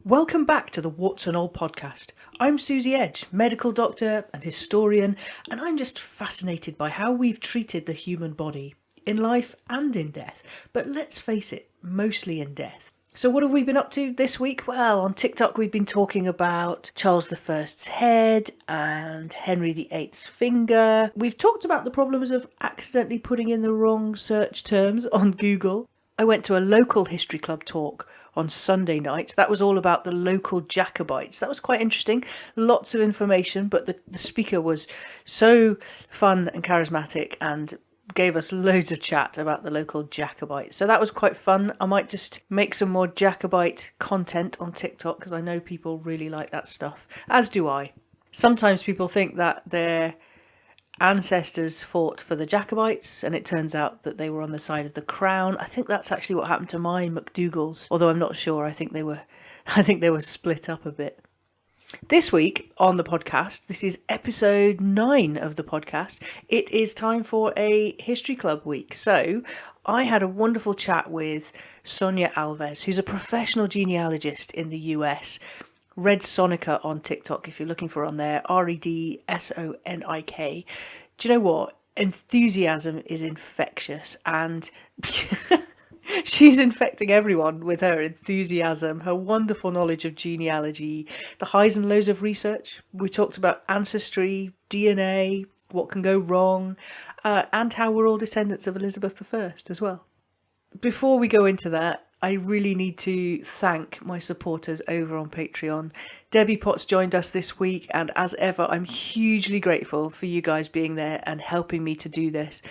Welcome back to the Warts and All podcast. I'm Suzie Edge, medical doctor and historian, and I'm just fascinated by how we've treated the human body, in life and in death. But let's face it, mostly in death. So what have we been up to this week? Well, on TikTok we've been talking about Charles I's head and Henry VIII's finger. We've talked about the problems of accidentally putting in the wrong search terms on Google. I went to a local history club talk on Sunday night. That was all about the local Jacobites. That was quite interesting. Lots of information, but the speaker was so fun and charismatic and gave us loads of chat about the local Jacobites. So that was quite fun. I might just make some more Jacobite content on TikTok because I know people really like that stuff, as do I. Sometimes people think that their ancestors fought for the Jacobites and it turns out that they were on the side of the crown. I think that's actually what happened to my MacDougalls, although I'm not sure. I think they were split up a bit. This week on the podcast, this is episode 9 of the podcast. It is time for a history club week. So I had a wonderful chat with Sonja Alves, who's a professional genealogist in the US. Red Sonica on TikTok, if you're looking for her on there, REDSONIK. Do you know what? Enthusiasm is infectious, and she's infecting everyone with her enthusiasm, her wonderful knowledge of genealogy, the highs and lows of research. We talked about ancestry, DNA, what can go wrong, and how we're all descendants of Elizabeth I as well. Before we go into that, I really need to thank my supporters over on Patreon. Debbie Potts joined us this week, and as ever, I'm hugely grateful for you guys being there and helping me to do this.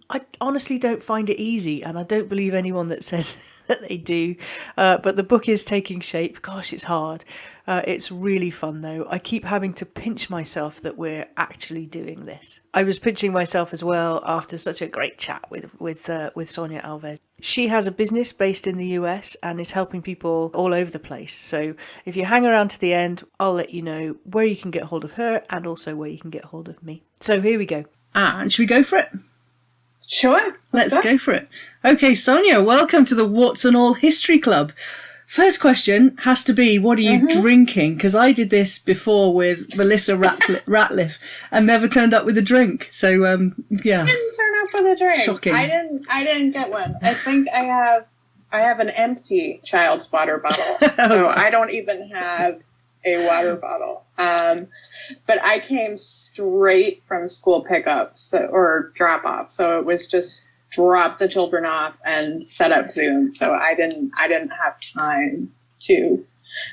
I honestly don't find it easy, and I don't believe anyone that says that they do, but the book is taking shape. Gosh, it's hard. It's really fun though. I keep having to pinch myself that we're actually doing this. I was pinching myself as well after such a great chat with Sonja Alves. She has a business based in the US and is helping people all over the place. So if you hang around to the end, I'll let you know where you can get hold of her and also where you can get hold of me. So here we go. And should we go for it? Sure. Let's go for it. Okay, Sonja, welcome to the Warts and All History Club. First question has to be, what are you drinking? Because I did this before with Melissa Ratliff and never turned up with a drink. So, yeah. I didn't turn up with a drink. Shocking. I didn't get one. I think I have an empty child's water bottle. So I don't even have a water bottle. But I came straight from school pickup or drop off. So it was just drop the children off and set up Zoom. So I didn't have time to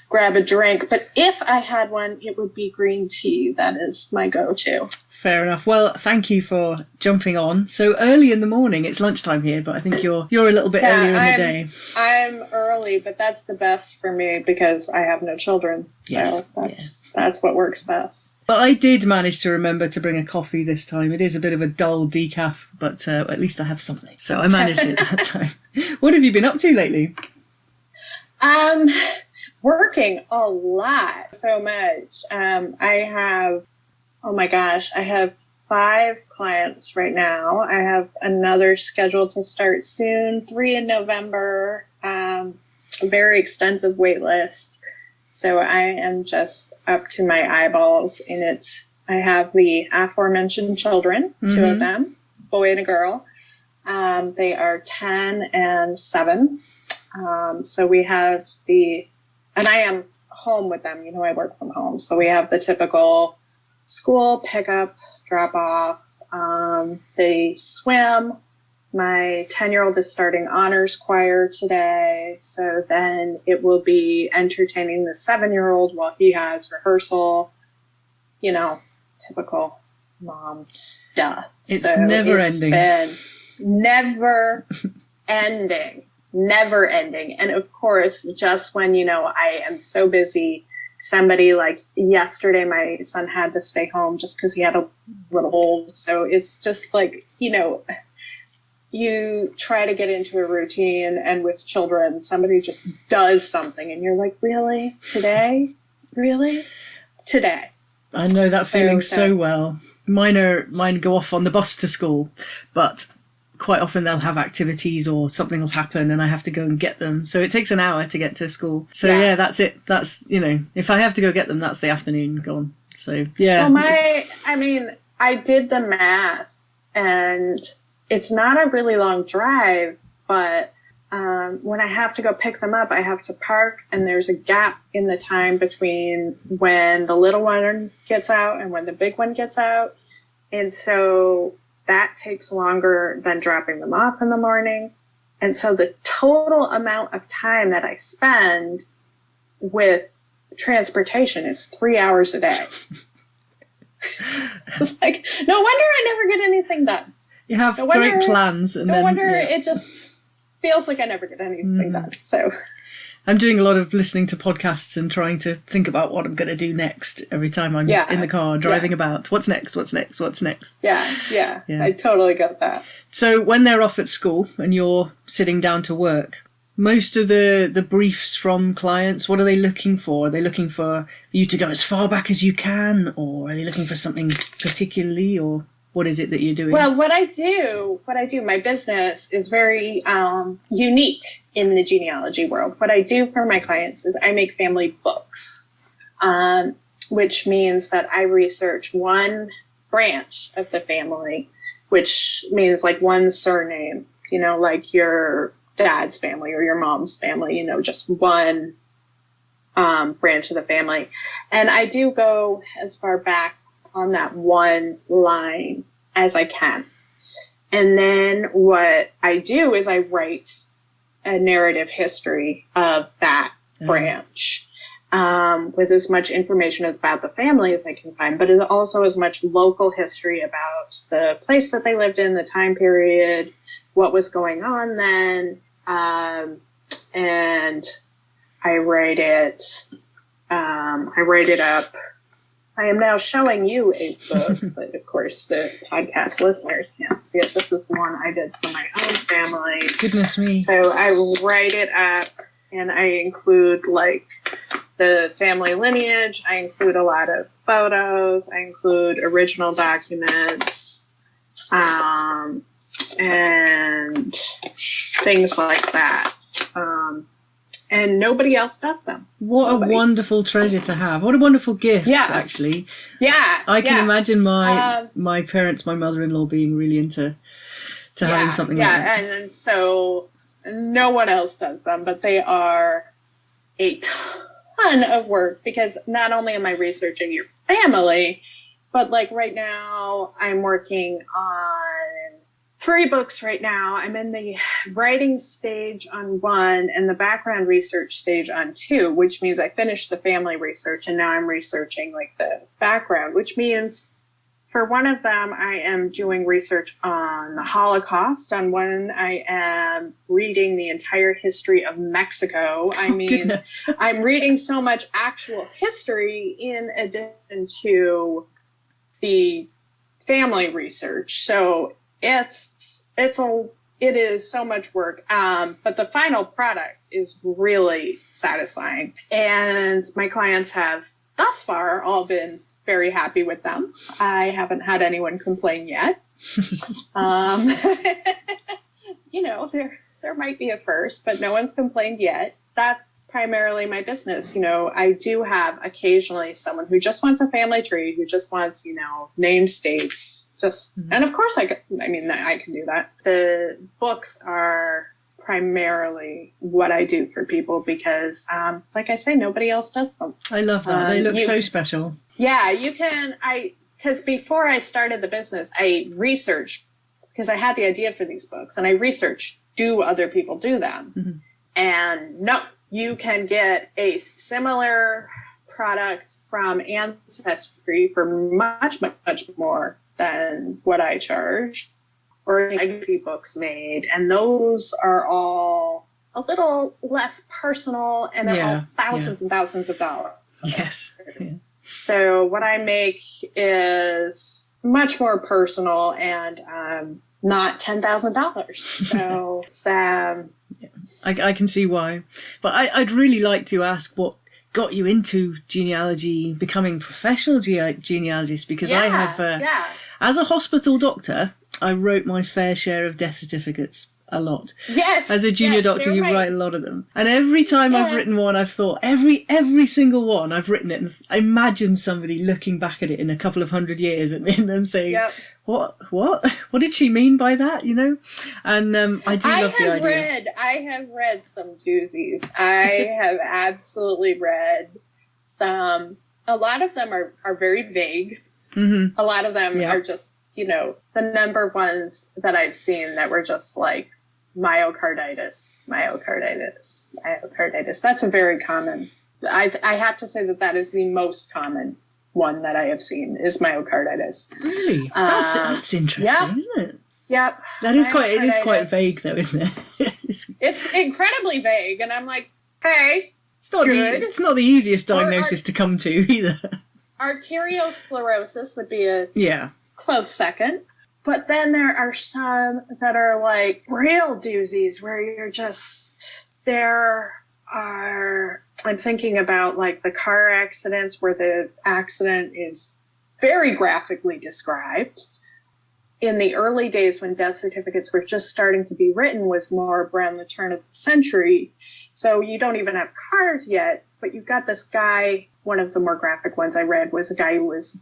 grab a drink. But if I had one, it would be green tea. That is my go-to. Fair enough. Well, thank you for jumping on so early in the morning. It's lunchtime here, but I think you're a little bit earlier in the day. I'm early, but that's the best for me because I have no children. So that's what works best. But I did manage to remember to bring a coffee this time. It is a bit of a dull decaf, but at least I have something. So I managed it that time. What have you been up to lately? Working a lot, so much. I have 5 clients right now. I have another scheduled to start soon, 3 in November, a very extensive wait list. So I am just up to my eyeballs in it. I have the aforementioned children, 2 of them, boy and a girl. They are 10 and 7. So we have and I am home with them. You know, I work from home. So we have the typical school pickup, drop off. They swim. My 10-year-old is starting honors choir today. So then it will be entertaining the 7-year-old while he has rehearsal. You know, typical mom stuff. It's never ending. Been never ending. Never ending. And of course, just when, I am so busy, somebody like yesterday, my son had to stay home just because he had a little old. So it's just like, you try to get into a routine and with children, somebody just does something and you're like, really? Today? Really? Today. I know that feeling so well. Mine go off on the bus to school, but quite often they'll have activities or something will happen and I have to go and get them. So it takes an hour to get to school. So yeah, that's it. That's, if I have to go get them, that's the afternoon gone. So yeah. Well, I did the math and it's not a really long drive, but when I have to go pick them up, I have to park, and there's a gap in the time between when the little one gets out and when the big one gets out. And so that takes longer than dropping them off in the morning. And so the total amount of time that I spend with transportation is 3 hours a day. It's like, no wonder I never get anything done. You have great plans. And no wonder it just feels like I never get anything done. So I'm doing a lot of listening to podcasts and trying to think about what I'm going to do next every time I'm in the car driving about. What's next? What's next? What's next? Yeah. I totally get that. So when they're off at school and you're sitting down to work, most of the briefs from clients, what are they looking for? Are they looking for you to go as far back as you can, or are they looking for something particularly, or what is it that you're doing? Well, what I do, my business is very unique in the genealogy world. What I do for my clients is I make family books, which means that I research one branch of the family, which means like one surname, like your dad's family or your mom's family, just one branch of the family. And I do go as far back on that one line as I can. And then what I do is I write a narrative history of that branch, with as much information about the family as I can find, but also as much local history about the place that they lived in, the time period, what was going on then. And I write it up. I am now showing you a book, but of course the podcast listeners can't see it. This is the one I did for my own family. Goodness me. So I write it up and I include like the family lineage. I include a lot of photos. I include original documents, and things like that. And nobody else does them. What a wonderful treasure to have. What a wonderful gift, actually. Yeah. I can imagine my parents, my mother-in-law being really into having something like that. Yeah, and so no one else does them, but they are a ton of work because not only am I researching your family, but like right now I'm working on 3 books right now. I'm in the writing stage on 1 and the background research stage on 2, which means I finished the family research and now I'm researching like the background, which means for one of them, I am doing research on the Holocaust. On one, I am reading the entire history of Mexico. Goodness. I'm reading so much actual history in addition to the family research. So it is so much work, but the final product is really satisfying. And my clients have thus far all been very happy with them. I haven't had anyone complain yet. There might be a first, but no one's complained yet. That's primarily my business. I do have occasionally someone who just wants a family tree, who just wants, name states. And of course I can do that. The books are primarily what I do for people because, like I say, nobody else does them. I love that. They look so special. Yeah, you can. Because before I started the business, I researched, because I had the idea for these books, and I researched, do other people do them? Mm-hmm. And no, you can get a similar product from Ancestry for much, much, much more than what I charge, or legacy books made. And those are all a little less personal and they're all thousands and thousands of dollars. Yes. Yeah. So what I make is much more personal and not $10,000. So it's, I can see why. But I'd really like to ask what got you into genealogy, becoming professional genealogist, because I have, as a hospital doctor, I wrote my fair share of death certificates. A lot. Yes. As a junior doctor, you write a lot of them. And every time I've written one, I've thought, every single one, I've written it, and I imagine somebody looking back at it in a couple of 100 years and them saying, what did she mean by that, you know? And I do love the idea. I have read some doozies. I have absolutely read some. A lot of them are very vague. Mm-hmm. A lot of them are just, you know, the number of ones that I've seen that were just like, myocarditis. That's a very common. I have to say that is the most common one that I have seen is myocarditis. Really? That's interesting, isn't it? Yep. It is quite vague though, isn't it? It's incredibly vague, and I'm like, hey, it's not the easiest diagnosis to come to either. Arteriosclerosis would be a close second. But then there are some that are like real doozies where I'm thinking about like the car accidents where the accident is very graphically described. In the early days when death certificates were just starting to be written was more around the turn of the century. So you don't even have cars yet, but you've got this guy, one of the more graphic ones I read was a guy who was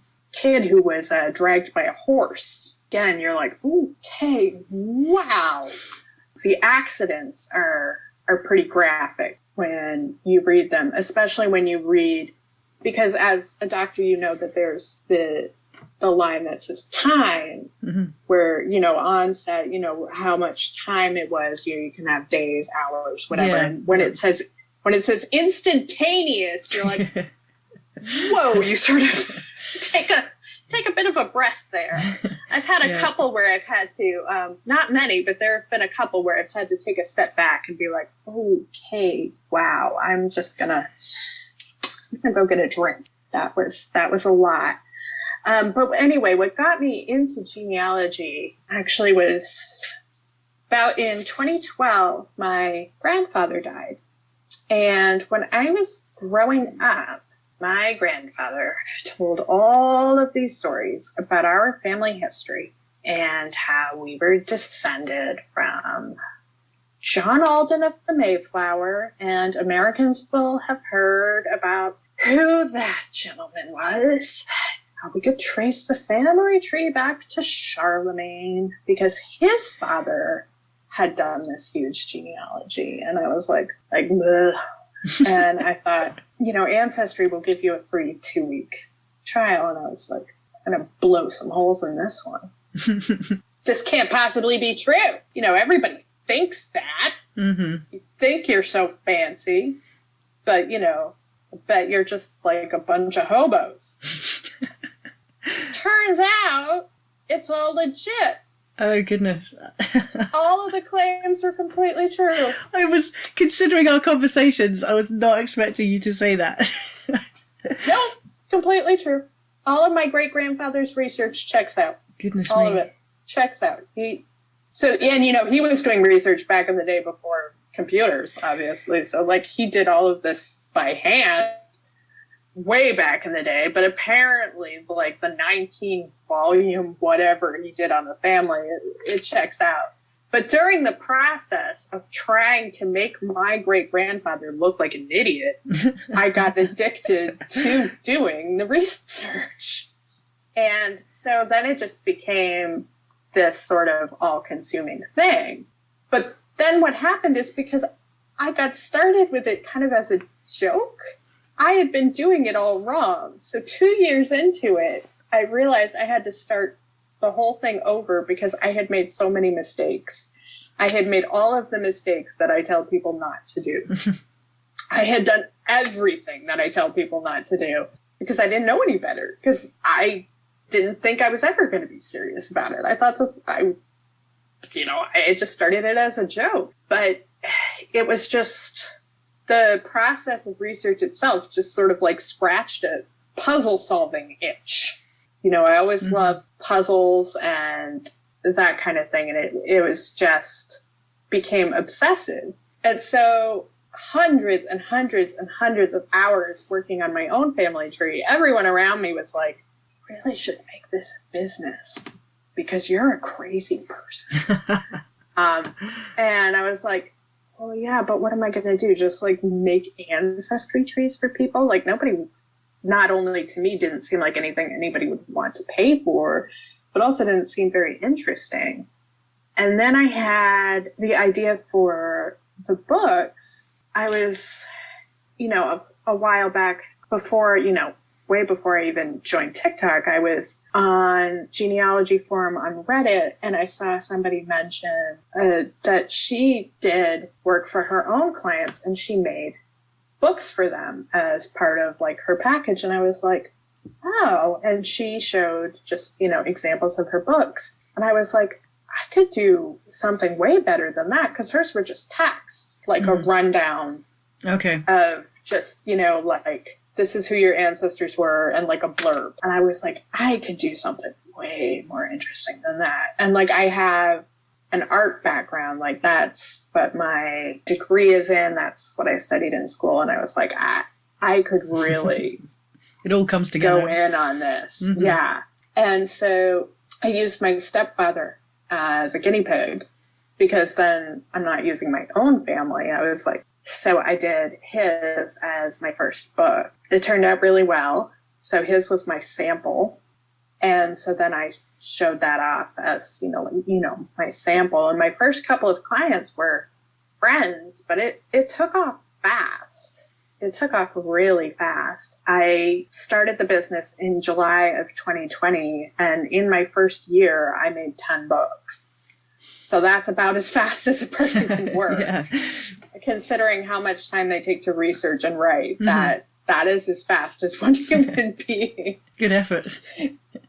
dragged by a horse. Again, you're like, okay, wow. The accidents are pretty graphic when you read them, especially when you read, because as a doctor, you know that there's the line that says time, where, you know, onset, you know, how much time it was, you can have days, hours, whatever. Yeah. And when it says instantaneous, you're like, whoa, you sort of take a bit of a breath there. I've had a couple where I've had to, not many, but there have been a couple where I've had to take a step back and be like, okay, wow, I'm gonna go get a drink. That was a lot. But anyway, what got me into genealogy actually was about in 2012, my grandfather died. And when I was growing up, my grandfather told all of these stories about our family history and how we were descended from John Alden of the Mayflower, and Americans will have heard about who that gentleman was. How we could trace the family tree back to Charlemagne because his father had done this huge genealogy. And I was like, bleh. And I thought, you know, Ancestry will give you a free 2-week trial. And I was like, I'm going to blow some holes in this one. Just can't possibly be true. You know, everybody thinks that. Mm-hmm. You think you're so fancy, but, you know, I bet you're just like a bunch of hobos. Turns out it's all legit. Oh, goodness. All of the claims were completely true. I was, considering our conversations, I was not expecting you to say that. Nope, completely true. All of my great-grandfather's research checks out. Goodness all me. Of it checks out. He was doing research back in the day before computers, obviously. So, like, he did all of this by hand way back in the day, but apparently, like, the 19-volume whatever he did on the family, it checks out. But during the process of trying to make my great-grandfather look like an idiot, I got addicted to doing the research. And so then it just became this sort of all-consuming thing. But then what happened is, because I got started with it kind of as a joke, I had been doing it all wrong. So 2 years into it, I realized I had to start the whole thing over because I had made so many mistakes. I had made all of the mistakes that I tell people not to do. I had done everything that I tell people not to do because I didn't know any better, because I didn't think I was ever going to be serious about it. I thought I had just started it as a joke. But it was just the process of research itself just sort of like scratched a puzzle solving itch. You know, I always loved puzzles and that kind of thing. And it was just became obsessive. And so hundreds and hundreds and hundreds of hours working on my own family tree, everyone around me was like, really should make this a business, because you're a crazy person. And I was like, well, yeah, but what am I going to do? Just like make ancestry trees for people? Like nobody, not only to me, didn't seem like anything anybody would want to pay for, but also didn't seem very interesting. And then I had the idea for the books. I was, a while back before, way before I even joined TikTok, I was on Genealogy forum on Reddit, and I saw somebody mention that she did work for her own clients and she made books for them as part of like her package. And I was like, oh, and she showed just, examples of her books. And I was like, I could do something way better than that, because hers were just text, like a rundown of just, like, this is who your ancestors were, and like a blurb. And I was like, I could do something way more interesting than that. And like, I have an art background, like that's what my degree is in. That's what I studied in school. And I was like, I could really it all comes together. Go in on this. Mm-hmm. Yeah. And so I used my stepfather as a guinea pig, because then I'm not using my own family. I was like, so I did his as my first book. It turned out really well. So his was my sample. And so then I showed that off as, my sample. And my first couple of clients were friends, but it took off fast. It took off really fast. I started the business in July of 2020. And in my first year, I made 10 books. So that's about as fast as a person can work. Yeah. Considering how much time they take to research and write, that is as fast as one human being. Good effort.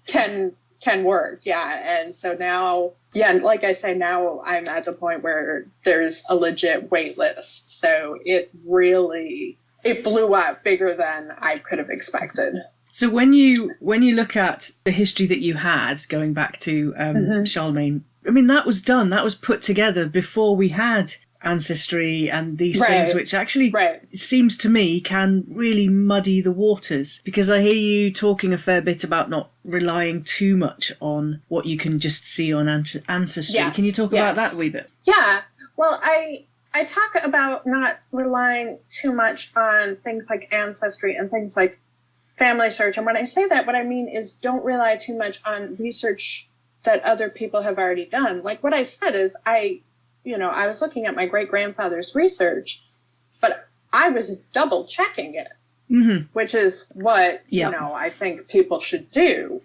Can work, yeah. And so now, like I say, now I'm at the point where there's a legit wait list. So it blew up bigger than I could have expected. So when you look at the history that you had going back to Charlemagne, I mean, that was done, that was put together before we had Ancestry and these things, which actually seems to me can really muddy the waters, because I hear you talking a fair bit about not relying too much on what you can just see on Ancestry. Yes, can you talk about that a wee bit? Yeah. Well, I talk about not relying too much on things like Ancestry and things like Family Search. And when I say that, what I mean is don't rely too much on research that other people have already done. Like what I said is I was looking at my great-grandfather's research, but I was double checking it, which is what, I think people should do.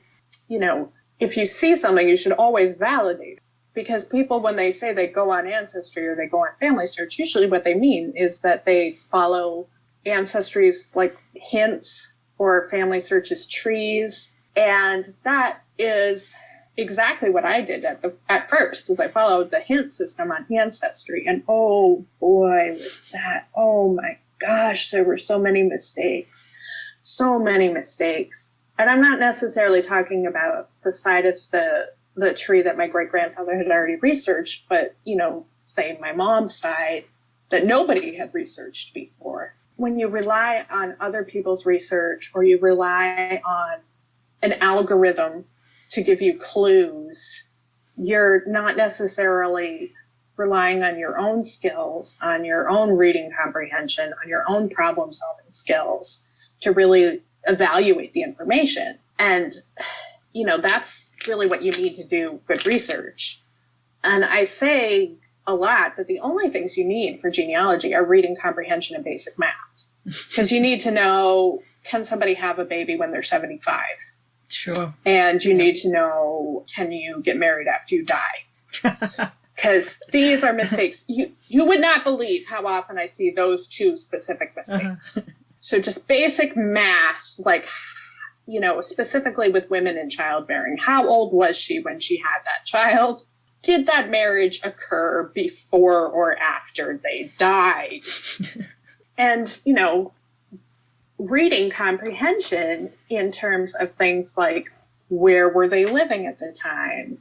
If you see something, you should always validate it. Because people, when they say they go on Ancestry or they go on Family Search, usually what they mean is that they follow Ancestry's like hints or Family Search's trees. And that is exactly what I did at first, is I followed the hint system on Ancestry, and oh boy, oh my gosh, there were so many mistakes. And I'm not necessarily talking about the side of the tree that my great-grandfather had already researched, but, say my mom's side that nobody had researched before. When you rely on other people's research, or you rely on an algorithm to give you clues, you're not necessarily relying on your own skills, on your own reading comprehension, on your own problem solving skills to really evaluate the information. And, that's really what you need to do good research. And I say a lot that the only things you need for genealogy are reading comprehension and basic math. Because you need to know, can somebody have a baby when they're 75? Sure. And you need to know, can you get married after you die? Because these are mistakes. You would not believe how often I see those two specific mistakes. So just basic math, like, specifically with women in childbearing. How old was she when she had that child? Did that marriage occur before or after they died? And, reading comprehension in terms of things like, where were they living at the time?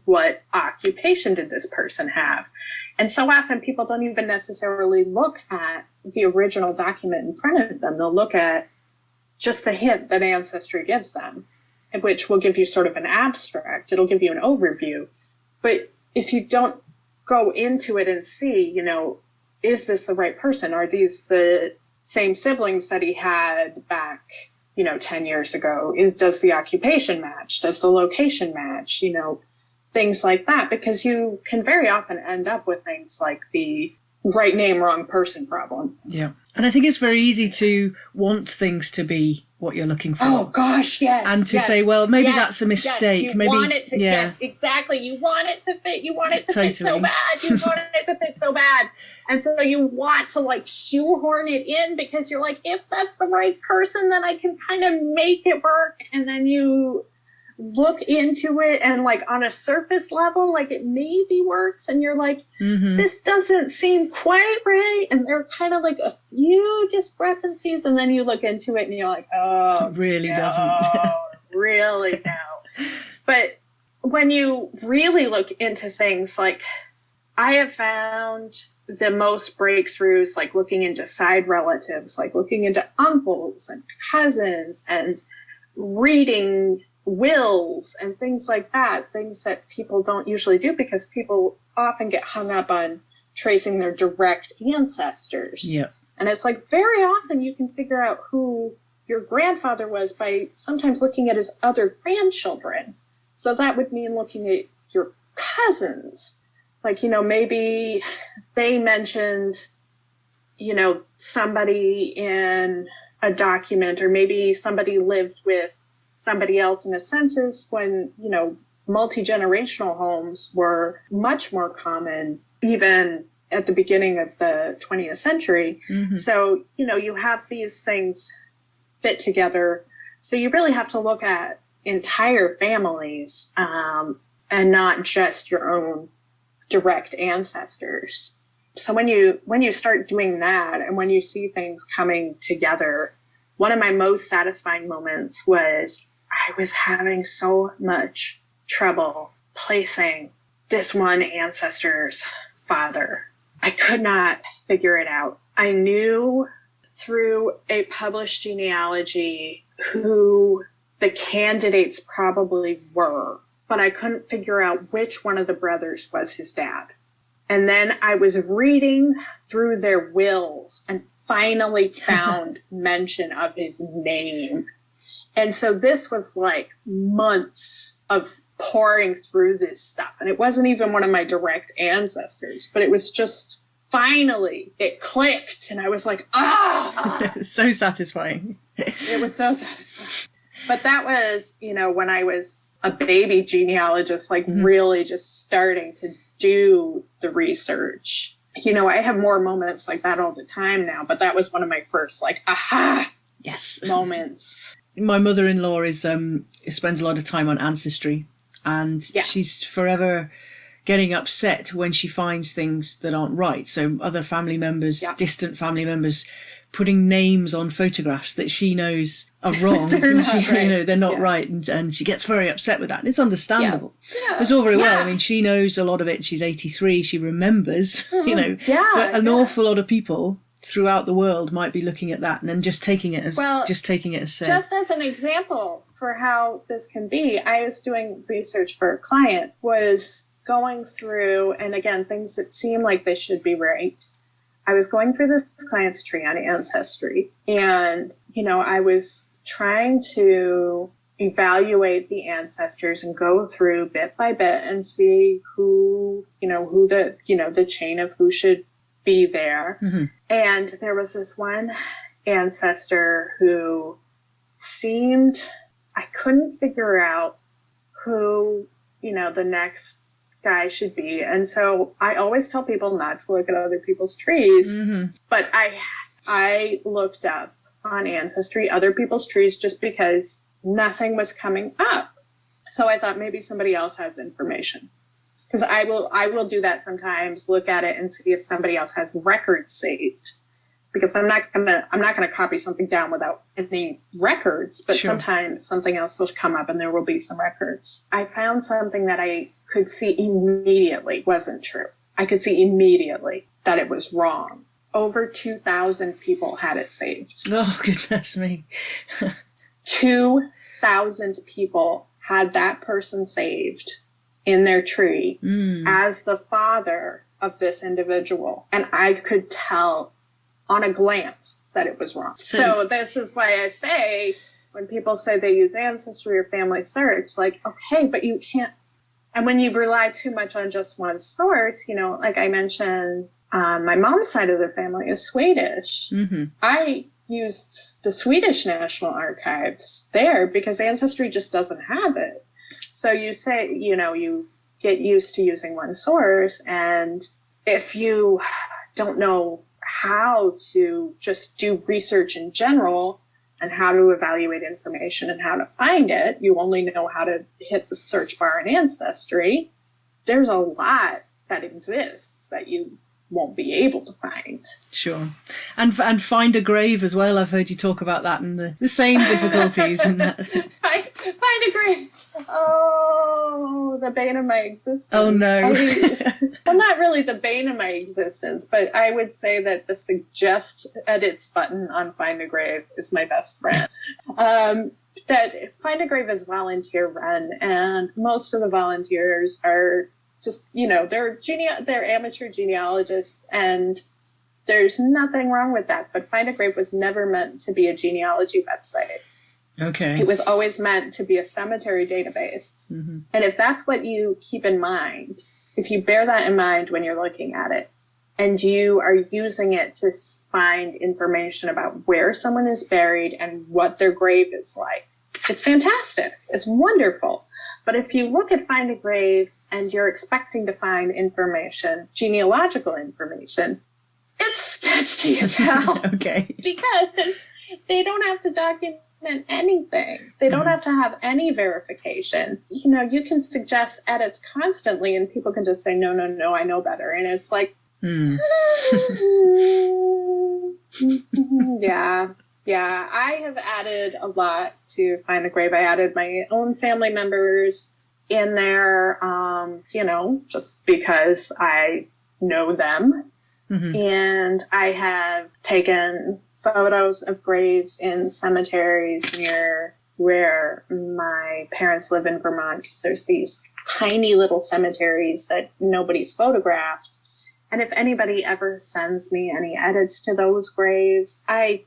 What occupation did this person have? And so often people don't even necessarily look at the original document in front of them. They'll look at just the hint that Ancestry gives them. which will give you sort of an abstract. It'll give you an overview. But if you don't go into it and see, you know, is this the right person? Are these the same siblings that he had back, you know, 10 years ago? Does the occupation match? Does the location match? You know, things like that, because you can very often end up with things like the right name, wrong person problem. Yeah. And I think it's very easy to want things to be what you're looking for. Oh gosh, yes. And to say, well, maybe that's a mistake. Yes. Maybe want it to, yes, exactly. You want it to fit. You want it to fit so bad. You want it to fit so bad. And so you want to like shoehorn it in because you're like, if that's the right person, then I can kind of make it work. And then you look into it and like on a surface level, like it maybe works. And you're like, this doesn't seem quite right. And there are kind of like a few discrepancies. And then you look into it and you're like, oh, it really no, doesn't. really no. But when you really look into things, like I have found the most breakthroughs, like looking into side relatives, like looking into uncles and cousins and reading wills and things like that, things that people don't usually do because people often get hung up on tracing their direct ancestors. Yeah. And it's like very often you can figure out who your grandfather was by sometimes looking at his other grandchildren. So that would mean looking at your cousins. Like, you know, maybe they mentioned, you know, somebody in a document, or maybe somebody lived with somebody else in a census when, you know, multi-generational homes were much more common, even at the beginning of the 20th century. So, you know, you have these things fit together. So you really have to look at entire families and not just your own direct ancestors. So when you start doing that and when you see things coming together, one of my most satisfying moments was I was having so much trouble placing this one ancestor's father. I could not figure it out. I knew through a published genealogy who the candidates probably were, but I couldn't figure out which one of the brothers was his dad. And then I was reading through their wills and finally found mention of his name. And so this was like months of pouring through this stuff. And it wasn't even one of my direct ancestors, but it was just finally it clicked. And I was like, ah! So satisfying. It was so satisfying. But that was, you know, when I was a baby genealogist, like really just starting to do the research. You know, I have more moments like that all the time now, but that was one of my first like aha moments. My mother-in-law spends a lot of time on Ancestry, and she's forever getting upset when she finds things that aren't right. So other family members, distant family members, putting names on photographs that she knows are wrong. They're not right. You know, they're not right, and she gets very upset with that. And it's understandable. It's all very well. I mean, she knows a lot of it. She's 83. She remembers, you know. But an awful lot of people throughout the world might be looking at that and then just taking it as said. Just as an example for how this can be, I was doing research for a client, was going through, and again, things that seem like they should be right. I was going through this client's tree on Ancestry, and, you know, I was trying to evaluate the ancestors and go through bit by bit and see who the chain of who should be there. And there was this one ancestor who seemed, I couldn't figure out who, you know, the next guy should be. And so I always tell people not to look at other people's trees, but I looked up on Ancestry other people's trees just because nothing was coming up. So I thought maybe somebody else has information, because I will do that sometimes, look at it and see if somebody else has records saved, because I'm not gonna copy something down without any records, but sometimes something else will come up and there will be some records. I found something that I could see immediately wasn't true. I could see immediately that it was wrong. Over 2,000 people had it saved. Oh, goodness me. 1,000 people had that person saved in their tree as the father of this individual. And I could tell on a glance that it was wrong. So this is why I say, when people say they use Ancestry or Family Search, like, okay, but you can't. And when you rely too much on just one source, like I mentioned, my mom's side of the family is Swedish. I used the Swedish National Archives there because Ancestry just doesn't have it. So you say, you get used to using one source, and if you don't know how to just do research in general and how to evaluate information and how to find it, you only know how to hit the search bar in Ancestry, there's a lot that exists that you won't be able to find. Sure. And find a grave as well. I've heard you talk about that and the same difficulties in that. Find a grave. Oh, the bane of my existence. Oh, no. Well, not really the bane of my existence, but I would say that the suggest edits button on Find a Grave is my best friend. That Find a Grave is volunteer run, and most of the volunteers are just, they're amateur genealogists, and there's nothing wrong with that. But Find a Grave was never meant to be a genealogy website. Okay. It was always meant to be a cemetery database. And if that's what you keep in mind, if you bear that in mind when you're looking at it, and you are using it to find information about where someone is buried and what their grave is like, it's fantastic. It's wonderful. But if you look at Find a Grave and you're expecting to find information, genealogical information, it's sketchy as hell. Okay. Because they don't have to document anything. They don't have to have any verification. You can suggest edits constantly and people can just say, no, I know better. And it's like, yeah, I have added a lot to Find a Grave. I added my own family members in there, just because I know them. And I have taken photos of graves in cemeteries near where my parents live in Vermont, because there's these tiny little cemeteries that nobody's photographed. And if anybody ever sends me any edits to those graves, I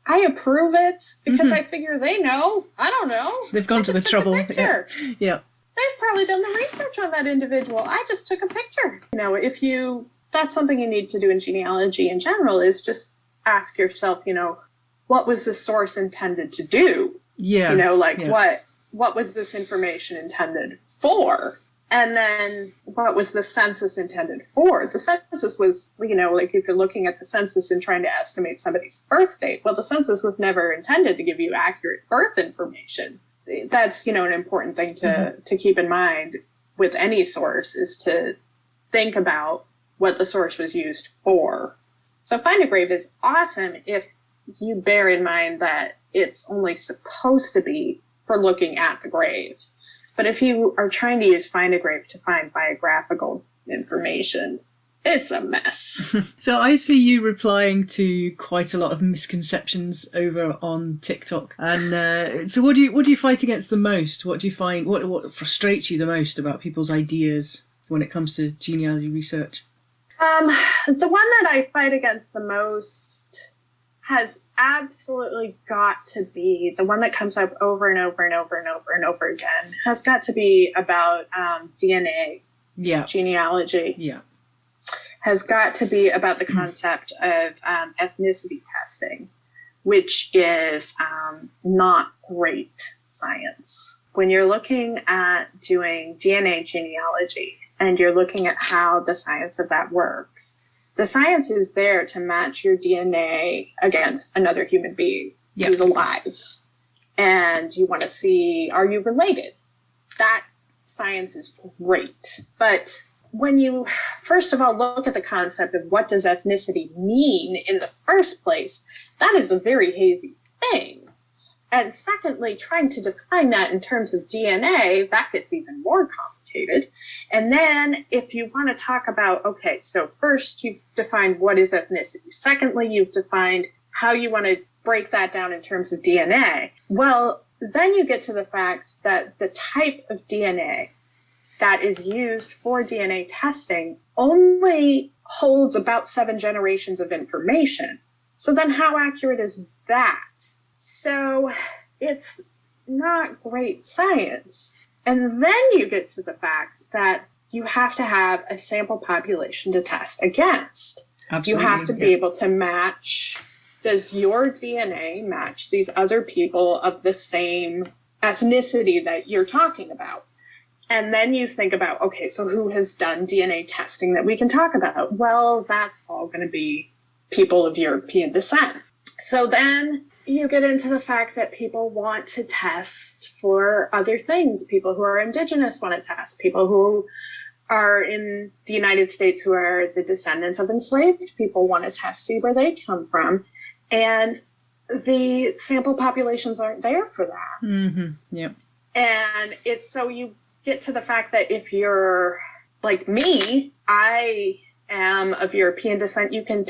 approve it because I figure they know. I don't know. They've gone to the trouble. Yeah. They've probably done the research on that individual. I just took a picture. That's something you need to do in genealogy in general, is just ask yourself, what was the source intended to do? Yeah. What was this information intended for? And then what was the census intended for? The census was, if you're looking at the census and trying to estimate somebody's birth date, well, the census was never intended to give you accurate birth information. That's, an important thing to keep in mind with any source, is to think about what the source was used for. So Find a Grave is awesome if you bear in mind that it's only supposed to be for looking at the grave. But if you are trying to use Find a Grave to find biographical information, it's a mess. So I see you replying to quite a lot of misconceptions over on TikTok. And so what do you fight against the most? What do you find, what frustrates you the most about people's ideas when it comes to genealogy research? The one that I fight against the most has absolutely got to be the one that comes up over and over and over and over and over again, has got to be about DNA. Yeah. Genealogy. Yeah. Has got to be about the concept of ethnicity testing, which is not great science. When you're looking at doing DNA genealogy and you're looking at how the science of that works, the science is there to match your DNA against another human being who's alive. And you want to see, are you related? That science is great. But when you, first of all, look at the concept of what does ethnicity mean in the first place, that is a very hazy thing. And secondly, trying to define that in terms of DNA, that gets even more complicated. And then if you want to talk about, okay, so first you've defined what is ethnicity. Secondly, you've defined how you want to break that down in terms of DNA. Well, then you get to the fact that the type of DNA that is used for DNA testing only holds about 7 generations of information. So then how accurate is that? So it's not great science. And then you get to the fact that you have to have a sample population to test against. Absolutely. You have to be able to match, does your DNA match these other people of the same ethnicity that you're talking about? And then you think about, okay, so who has done DNA testing that we can talk about? Well, that's all going to be people of European descent. So then you get into the fact that people want to test for other things. People who are indigenous want to test. People who are in the United States who are the descendants of enslaved people want to test, see where they come from. And the sample populations aren't there for that. Mm-hmm. Yep. And it's so you get to the fact that if you're like me, I am of European descent, you can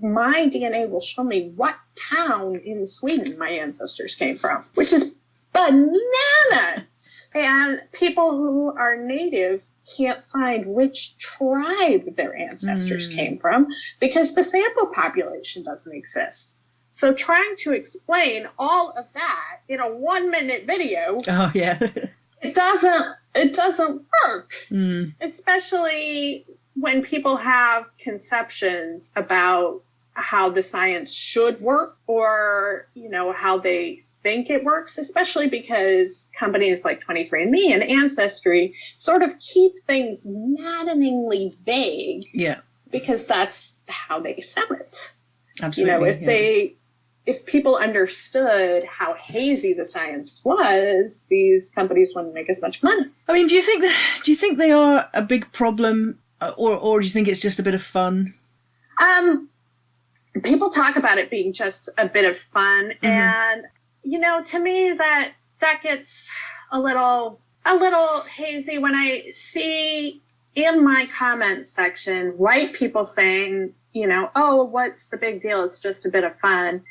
my DNA will show me what town in Sweden my ancestors came from, which is bananas. And people who are native can't find which tribe their ancestors came from because the sample population doesn't exist. So trying to explain all of that in a 1-minute video, oh yeah, it doesn't work, especially when people have conceptions about how the science should work or, you know, how they think it works, especially because companies like 23andMe and Ancestry sort of keep things maddeningly vague. Yeah. Because that's how they sell it. Absolutely. You know, if people understood how hazy the science was, these companies wouldn't make as much money. I mean, do you think they are a big problem, or do you think it's just a bit of fun? People talk about it being just a bit of fun, and you know, to me that gets a little hazy when I see in my comments section white people saying, you know, oh, what's the big deal? It's just a bit of fun.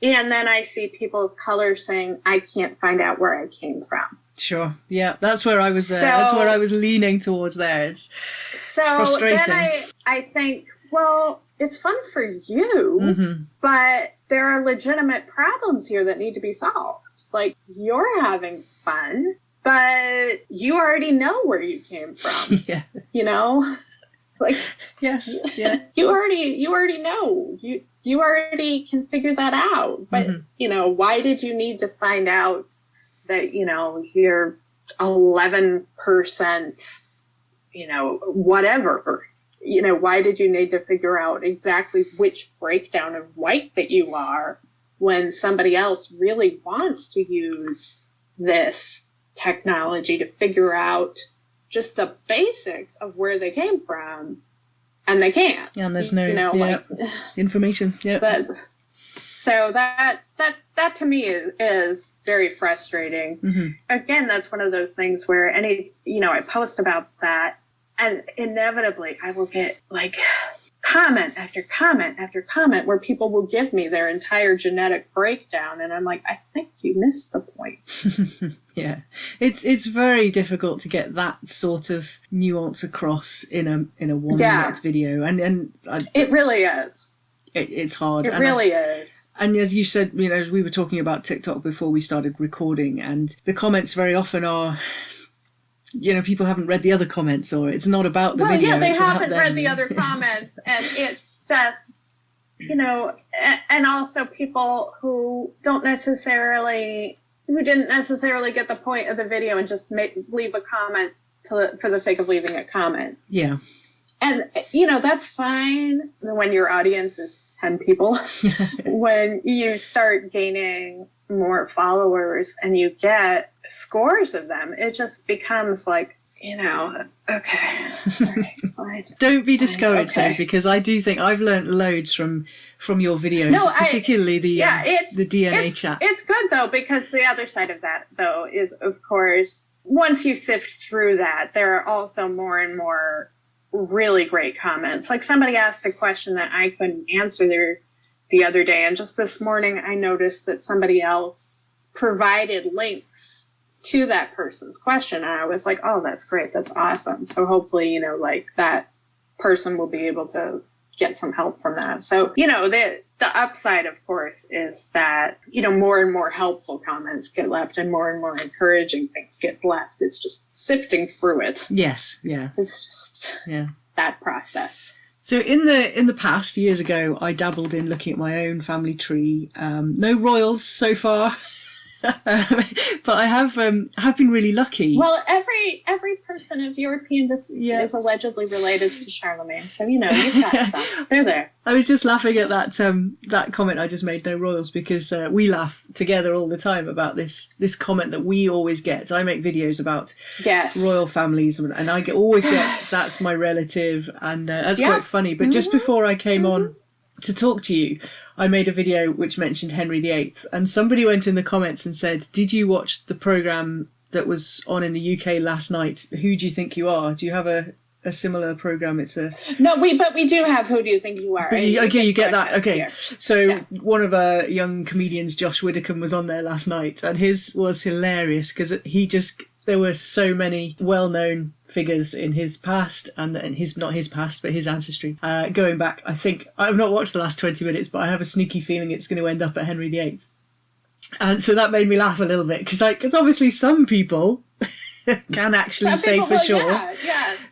And then I see people of color saying, I can't find out where I came from. Sure. Yeah, that's where I was. That's where I was leaning towards there. It's frustrating. Then I think, well, it's fun for you, but there are legitimate problems here that need to be solved. Like, you're having fun, but you already know where you came from. Yeah. You know? Like, yes, yeah. You already know. You already can figure that out. But, you know, why did you need to find out that, you know, you're 11%, you know, whatever? You know, why did you need to figure out exactly which breakdown of white that you are when somebody else really wants to use this technology to figure out just the basics of where they came from, and they can't. And there's no like information. Yeah. So that to me is very frustrating. Again, that's one of those things where I post about that, and inevitably I will get like comment after comment after comment where people will give me their entire genetic breakdown, and I'm like, I think you missed the point. Yeah, it's very difficult to get that sort of nuance across in a 1-minute video, and it really is. It's hard. It really is. And as you said, you know, as we were talking about TikTok before we started recording, and the comments very often are, you know, people haven't read the other comments, or it's not about the video. Well, yeah, they haven't read the other comments, and it's just, you know, and also people who didn't necessarily get the point of the video and just leave a comment for the sake of leaving a comment. Yeah. And, you know, that's fine when your audience is 10 people. When you start gaining more followers and you get scores of them, it just becomes like, you know, okay, all right, fine. Don't be discouraged though, because I do think I've learnt loads from your videos, particularly the DNA chat. It's good though, because the other side of that though is, of course, once you sift through that, there are also more and more really great comments. Like somebody asked a question that I couldn't answer the other day, and just this morning I noticed that somebody else provided links to that person's question. And I was like, oh, that's great. That's awesome. So hopefully, you know, like that person will be able to get some help from that. So, you know, the upside, of course, is that, you know, more and more helpful comments get left and more encouraging things get left. It's just sifting through it. Yes. Yeah. It's just that process. So in the past, years ago, I dabbled in looking at my own family tree. No royals so far. But I have been really lucky. Well, every person of European descent is allegedly related to Charlemagne, so you know you've got some. They're there. I was just laughing at that comment I just made, no royals, because we laugh together all the time about this comment that we always get. I make videos about royal families, and I always get that's my relative, and that's quite funny. But just before I came on to talk to you, I made a video which mentioned Henry VIII, and somebody went in the comments and said, did you watch the programme that was on in the UK last night? Who Do You Think You Are? Do you have a similar programme? But we do have Who Do You Think You Are? Okay, you get that. Okay. Here. So one of our young comedians, Josh Widdicombe, was on there last night, and his was hilarious because there were so many well-known figures in his past and not his past, but his ancestry. Going back, I think, I've not watched the last 20 minutes, but I have a sneaky feeling it's going to end up at Henry VIII. And so that made me laugh a little bit, because obviously some people can actually say for sure,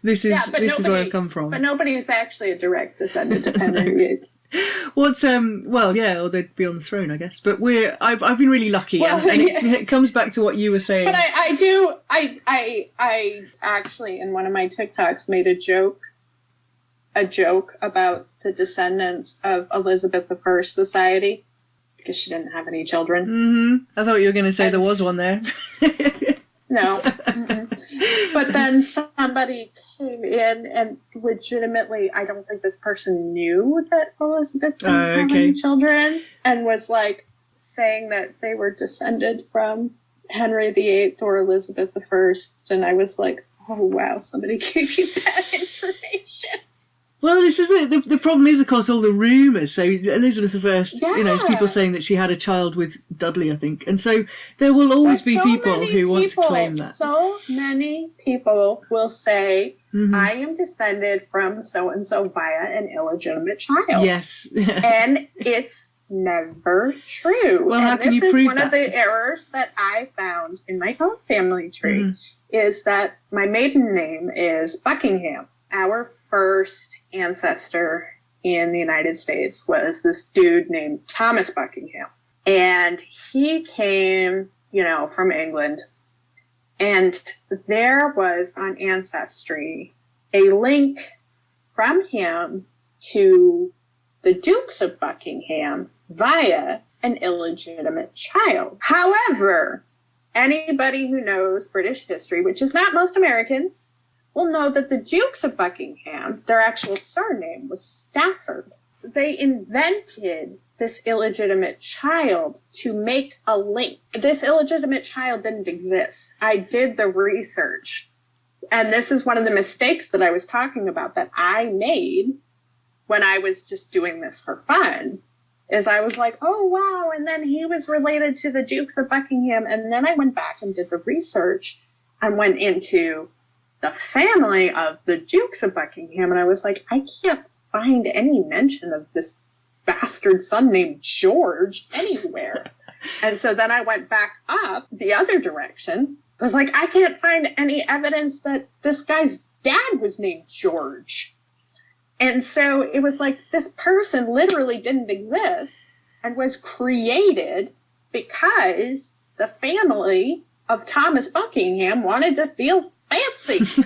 this is where I've come from. But nobody is actually a direct descendant of Henry VIII. Or they'd be on the throne, I guess. But I've been really lucky, and it comes back to what you were saying. But I actually, in one of my TikToks, made a joke about the descendants of Elizabeth I Society, because she didn't have any children. Mm-hmm. I thought you were going to say there was one there. No. But then somebody came in and legitimately, I don't think this person knew that Elizabeth didn't have any children, and was like saying that they were descended from Henry VIII or Elizabeth I. And I was like, oh, wow, somebody gave you bad information. Well, this is the problem is, of course, all the rumours. So Elizabeth I, you know, it's people saying that she had a child with Dudley, I think. And so there will always be people who want to claim that. So many people will say, I am descended from so-and-so via an illegitimate child. Yes. And it's never true. Well, how can you prove that? This is one of the errors that I found in my own family tree, is that my maiden name is Buckingham. Our first ancestor in the United States was this dude named Thomas Buckingham. And he came, you know, from England. And there was on Ancestry a link from him to the Dukes of Buckingham via an illegitimate child. However, anybody who knows British history, which is not most Americans, will know that the Dukes of Buckingham, their actual surname was Stafford. They invented this illegitimate child to make a link. This illegitimate child didn't exist. I did the research. And this is one of the mistakes that I was talking about that I made when I was just doing this for fun, is I was like, oh, wow. And then he was related to the Dukes of Buckingham. And then I went back and did the research and went into the family of the Dukes of Buckingham, and I was like, I can't find any mention of this bastard son named George anywhere. And so then I went back up the other direction. I was like, I can't find any evidence that this guy's dad was named George. And so it was like, this person literally didn't exist and was created because the family of Thomas Buckingham wanted to feel fancy.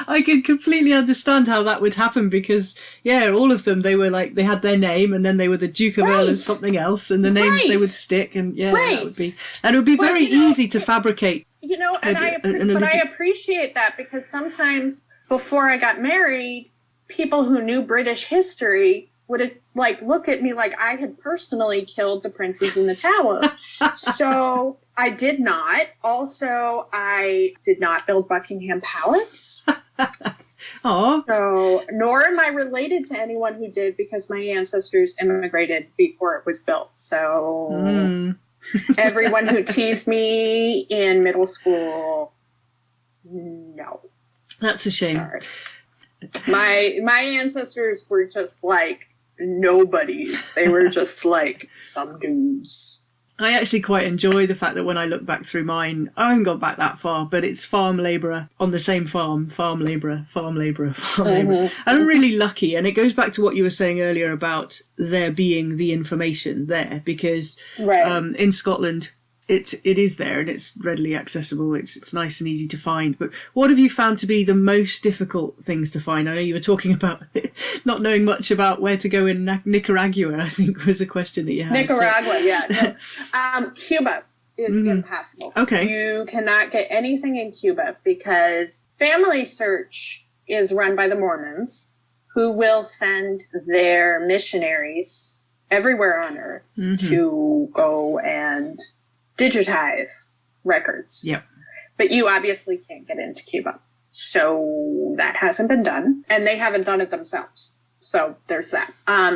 I can completely understand how that would happen, because all of them, they were like, they had their name and then they were the Duke of Earl of something else, and the names they would stick, and it would be very easy to fabricate. You know, and I appreciate that, because sometimes before I got married, people who knew British history would like look at me like I had personally killed the princes in the tower. So I did not. Also, I did not build Buckingham Palace. Oh. So, nor am I related to anyone who did, because my ancestors immigrated before it was built. So, Everyone who teased me in middle school, no. That's a shame. Sorry. My ancestors were just like nobodies. They were just like some dudes. I actually quite enjoy the fact that when I look back through mine, I haven't got back that far, but it's farm labourer on the same farm, farm labourer, farm labourer, farm labourer. And I'm really lucky. And it goes back to what you were saying earlier about there being the information there, because in Scotland, it is there and it's readily accessible. It's nice and easy to find. But what have you found to be the most difficult things to find? I know you were talking about not knowing much about where to go in Nicaragua, I think was a question that you had. Nicaragua, yeah. No. Cuba is impossible. Okay. You cannot get anything in Cuba because Family Search is run by the Mormons, who will send their missionaries everywhere on earth to go and digitize records. Yep. But you obviously can't get into Cuba. So that hasn't been done. And they haven't done it themselves. So there's that.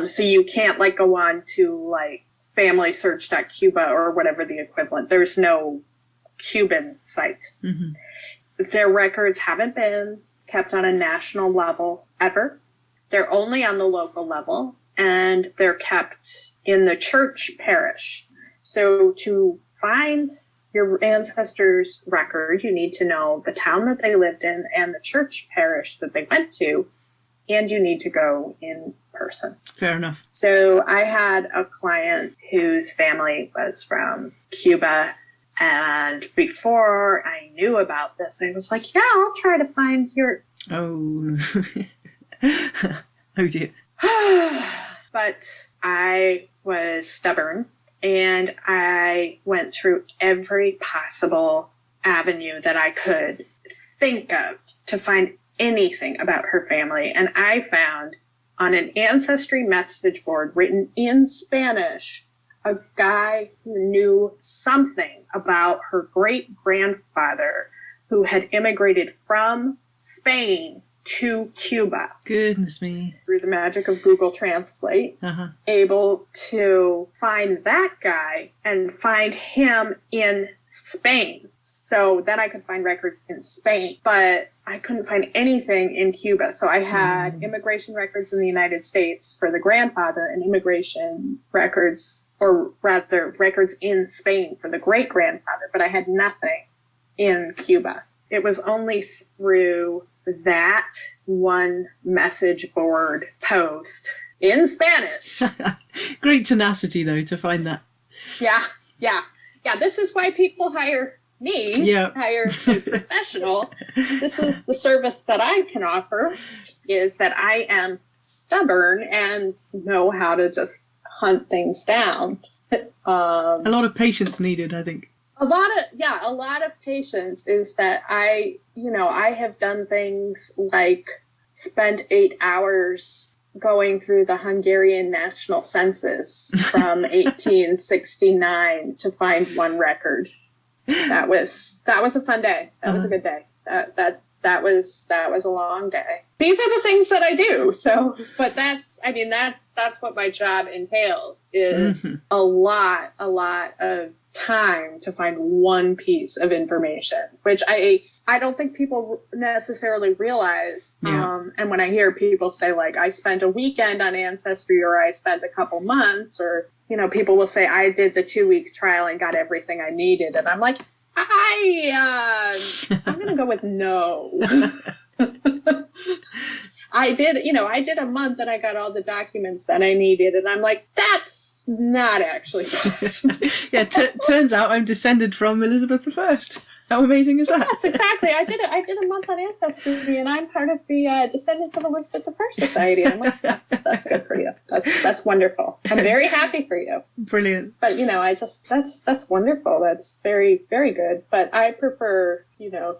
So you can't like go on to like FamilySearch.Cuba or whatever the equivalent. There's no Cuban site. Their records haven't been kept on a national level ever. They're only on the local level, and they're kept in the church parish. So to find your ancestors' record, you need to know the town that they lived in and the church parish that they went to, and you need to go in person. Fair enough. So I had a client whose family was from Cuba, and before I knew about this, I was like, yeah, I'll try to find your... Oh, oh dear. But I was stubborn. And I went through every possible avenue that I could think of to find anything about her family. And I found on an ancestry message board written in Spanish, a guy who knew something about her great-grandfather who had immigrated from Spain to Cuba. Goodness me. Through the magic of Google Translate, able to find that guy and find him in Spain. So then I could find records in Spain, but I couldn't find anything in Cuba. So I had immigration records in the United States for the grandfather and immigration records, or rather records in Spain for the great-grandfather, but I had nothing in Cuba. It was only through that one message board post in Spanish. Great tenacity, though, to find that. Yeah. This is why people hire me, hire a professional. This is the service that I can offer, is that I am stubborn and know how to just hunt things down. A lot of patience needed, I think. A lot of patience is that I have done things like spent 8 hours going through the Hungarian national census from 1869 to find one record. That was a fun day. That was a good day. That was a long day. These are the things that I do. So, but that's what my job entails, is a lot of time to find one piece of information, which I don't think people necessarily realize. And when I hear people say, like, I spent a weekend on Ancestry, or I spent a couple months, or, people will say, I did the 2-week trial and got everything I needed. And I'm like, I'm going to go with no. I did a month and I got all the documents that I needed. And I'm like, that's not actually possible. Yeah, turns out I'm descended from Elizabeth I. How amazing is that? Yes, exactly. I did a month on Ancestry, and I'm part of the Descendants of Elizabeth I Society. I'm like, that's good for you. That's wonderful. I'm very happy for you. Brilliant. But that's wonderful. That's very, very good. But I prefer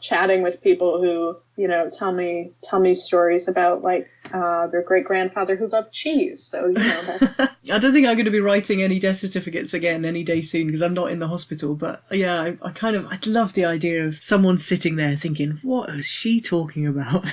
chatting with people who tell me stories about, like, their great-grandfather who loved cheese. So that's. I don't think I'm going to be writing any death certificates again any day soon, because I'm not in the hospital. But yeah, I'd love the idea of someone sitting there thinking, what is she talking about?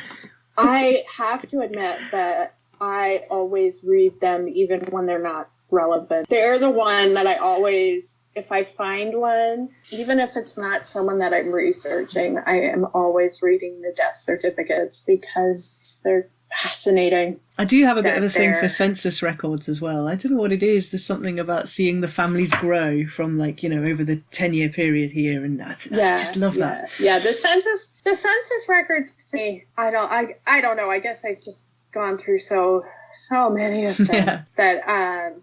I have to admit that I always read them even when they're not relevant. They're the one that I always, if I find one, even if it's not someone that I'm researching, I am always reading the death certificates because they're fascinating. I do have a bit of a thing for census records as well. I don't know what it is. There's something about seeing the families grow from, like, you know, over the 10-year period here, and I just love that. Yeah, the census records to me, I don't know. I guess I've just gone through so many of them that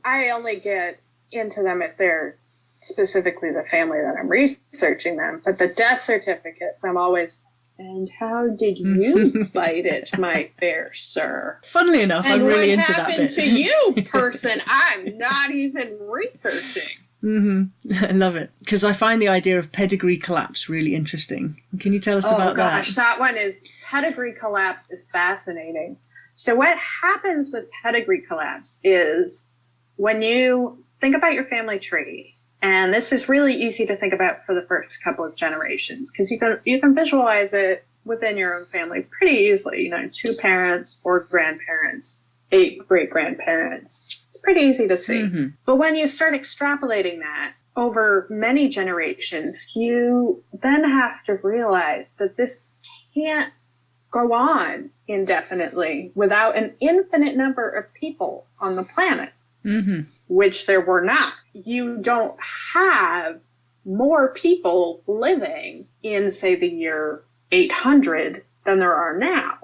I only get into them if they're specifically the family that I'm researching them. But the death certificates, I'm always, and how did you bite it, my fair sir? Funnily enough, I'm really into that bit. And what happened to you, person I'm not even researching? I love it, because I find the idea of pedigree collapse really interesting. Can you tell us about that? Oh gosh, that one is, pedigree collapse is fascinating. So what happens with pedigree collapse is when you think about your family tree, and this is really easy to think about for the first couple of generations, because you can visualize it within your own family pretty easily. You know, 2 parents, 4 grandparents, 8 great-grandparents. It's pretty easy to see. But when you start extrapolating that over many generations, you then have to realize that this can't go on indefinitely without an infinite number of people on the planet, which there were not. You don't have more people living in, say, the year 800 than there are now,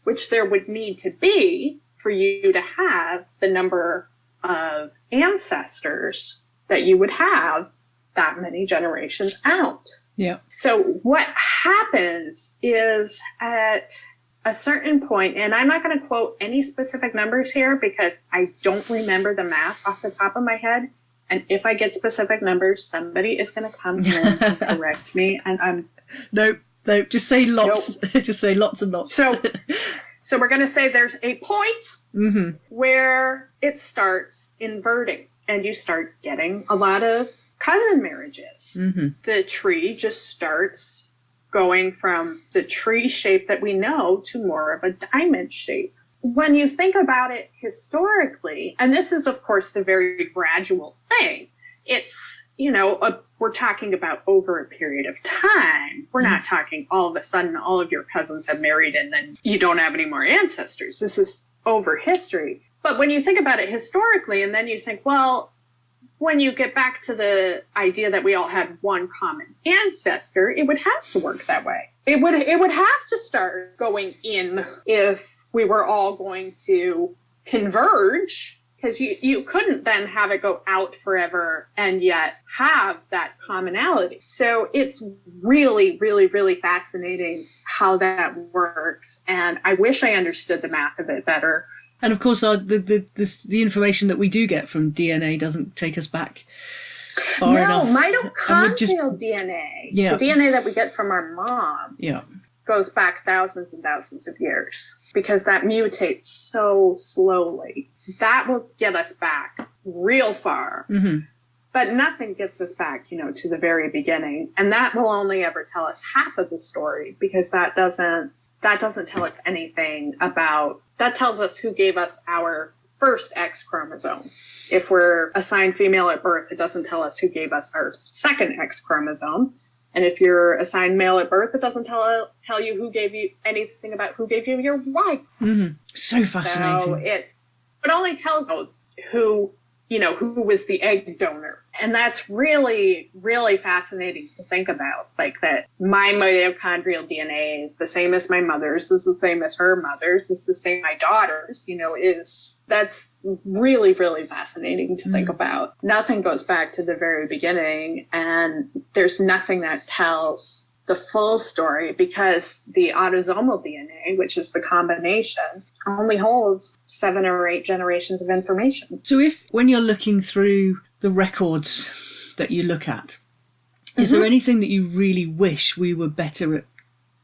which there would need to be for you to have the number of ancestors that you would have that many generations out. Yeah. So what happens is at a certain point, and I'm not going to quote any specific numbers here because I don't remember the math off the top of my head. And if I get specific numbers, somebody is going to come in and correct me. And I'm Nope. Just say lots. Nope. Just say lots and lots. So we're going to say there's a point where it starts inverting and you start getting a lot of cousin marriages. The tree just starts going from the tree shape that we know to more of a diamond shape. When you think about it historically, and this is, of course, the very gradual thing, it's, you know, we're talking about over a period of time. We're not talking all of a sudden all of your cousins have married and then you don't have any more ancestors. This is over history. But when you think about it historically, and then you think, well, when you get back to the idea that we all had one common ancestor, it would have to work that way. It would have to start going in if we were all going to converge, because you couldn't then have it go out forever and yet have that commonality. So it's really, really, really fascinating how that works. And I wish I understood the math of it better. And of course, the information that we do get from DNA doesn't take us back far enough. No, mitochondrial DNA, the DNA that we get from our moms, goes back thousands and thousands of years because that mutates so slowly. That will get us back real far. But nothing gets us back, you know, to the very beginning. And that will only ever tell us half of the story because that doesn't tell us anything about. That tells us who gave us our first X chromosome. If we're assigned female at birth, it doesn't tell us who gave us our second X chromosome. And if you're assigned male at birth, it doesn't tell you who gave you anything about who gave you your wife. So fascinating. So it only tells who was the egg donor. And that's really, really fascinating to think about. Like that my mitochondrial DNA is the same as my mother's, is the same as her mother's, is the same as my daughter's, that's really, really fascinating to think about. Nothing goes back to the very beginning, and there's nothing that tells the full story because the autosomal DNA, which is the combination, only holds 7 or 8 generations of information. So when you're looking through the records that you look at, is there anything that you really wish we were better at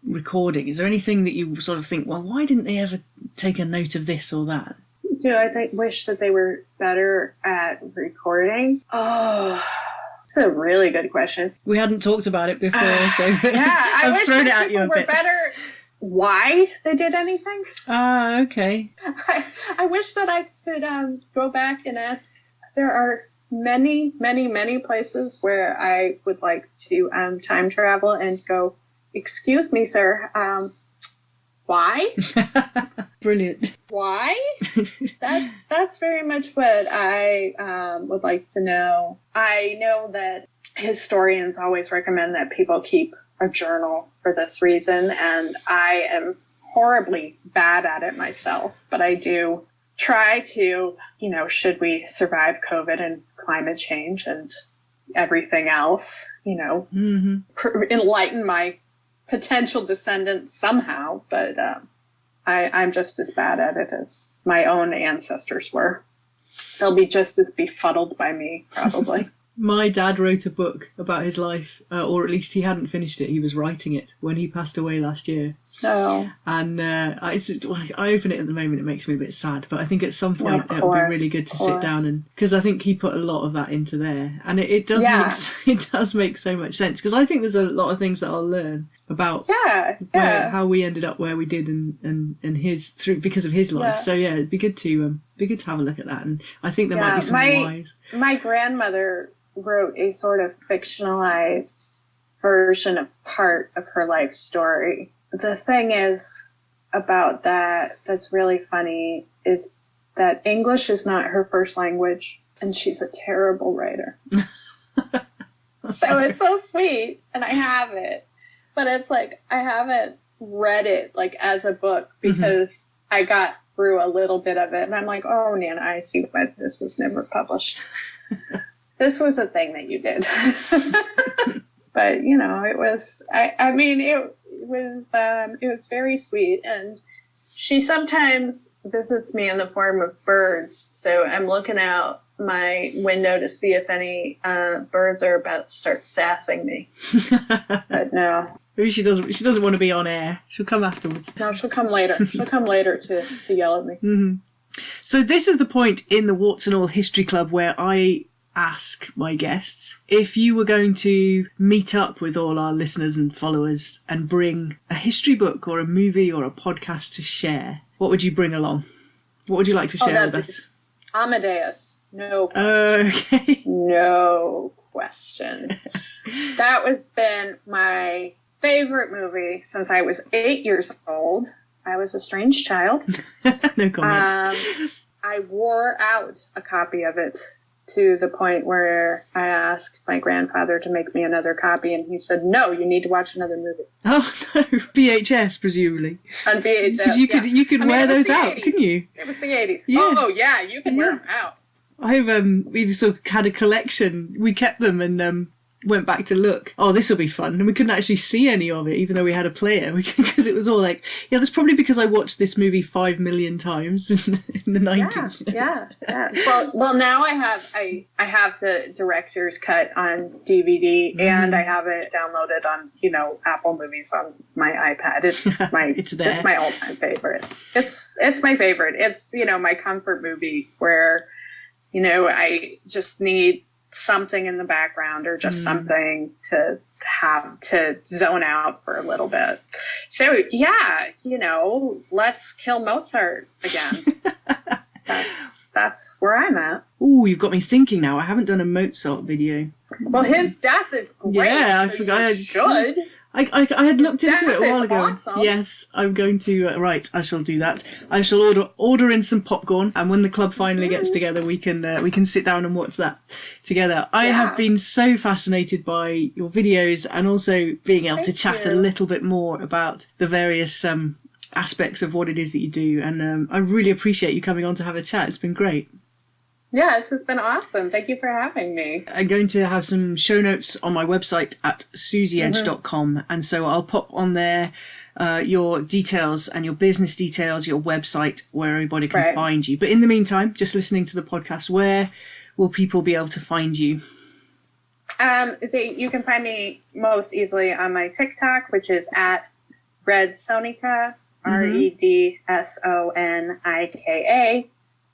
recording? Is there anything that you sort of think, well, why didn't they ever take a note of this or that? Do I wish that they were better at recording? Oh, that's a really good question. We hadn't talked about it before, so I I've wish thrown it that at you people a were bit. better. Why they did anything? Ah, okay. I wish that I could go back and ask there are many, many, many places where I would like to time travel and go, excuse me, sir, why? Brilliant. Why? That's very much what I would like to know. I know that historians always recommend that people keep a journal for this reason, and I am horribly bad at it myself, but I do try to, should we survive COVID and climate change and everything else, enlighten my potential descendants somehow, but I'm just as bad at it as my own ancestors were. They'll be just as befuddled by me, probably. My dad wrote a book about his life, or at least he hadn't finished it. He was writing it when he passed away last year. Oh. And I open it at the moment, it makes me a bit sad. But I think at some point it would be really good to sit down, and because I think he put a lot of that into there, and it does make so much sense. Because I think there's a lot of things that I'll learn about how we ended up where we did, and his through because of his life. So yeah, it'd be good to have a look at that, and I think there might be some wise. My grandmother wrote a sort of fictionalized version of part of her life story. The thing is about that's really funny is that English is not her first language, and she's a terrible writer. So it's so sweet, and I have it, but it's like I haven't read it like as a book because I got through a little bit of it, and I'm like, oh, Nana, I see why this was never published. This was a thing that you did. But it was. It was very sweet, and she sometimes visits me in the form of birds. So I'm looking out my window to see if any birds are about to start sassing me. But no. Maybe she doesn't want to be on air. She'll come afterwards. No, she'll come later. She'll come later to yell at me. Mm-hmm. So this is the point in the Warts and All History Club where I ask my guests, if you were going to meet up with all our listeners and followers and bring a history book or a movie or a podcast to share, what would you bring along? What would you like to share with us? Amadeus. No question. Okay. No question. That has been my favorite movie since I was 8 years old. I was a strange child. No comment. I wore out a copy of it to the point where I asked my grandfather to make me another copy, and he said, no, you need to watch another movie. Oh, no. VHS, presumably. On VHS, because you could wear those out, 80s. Couldn't you? It was the 80s. Yeah. Oh, yeah, you can wear them out. We sort of had a collection. We kept them and went back to look. Oh, this will be fun. And we couldn't actually see any of it, even though we had a player, because it was all like, that's probably because I watched this movie 5 million times in the 90s. Yeah. Well, now I have the director's cut on DVD, and I have it downloaded on Apple Movies on my iPad. It's my all-time favorite. It's my favorite. It's my comfort movie where I just need something in the background or just something to have to zone out for a little bit. So let's kill Mozart again. That's where I'm at. Ooh, you've got me thinking now. I haven't done a Mozart video. Well, his death is great. Yeah, I forgot. You should. I had looked into it a while ago. Awesome. Yes, I'm going to. Right, I shall do that. I shall order in some popcorn, and when the club finally gets together, we can sit down and watch that together. I have been so fascinated by your videos, and also being able to chat a little bit more about the various aspects of what it is that you do, and I really appreciate you coming on to have a chat. It's been great. Yeah, this has been awesome. Thank you for having me. I'm going to have some show notes on my website at susieedge.com. And so I'll pop on there your details and your business details, your website, where everybody can find you. But in the meantime, just listening to the podcast, where will people be able to find you? You can find me most easily on my TikTok, which is at Redsonika, REDSONIKA.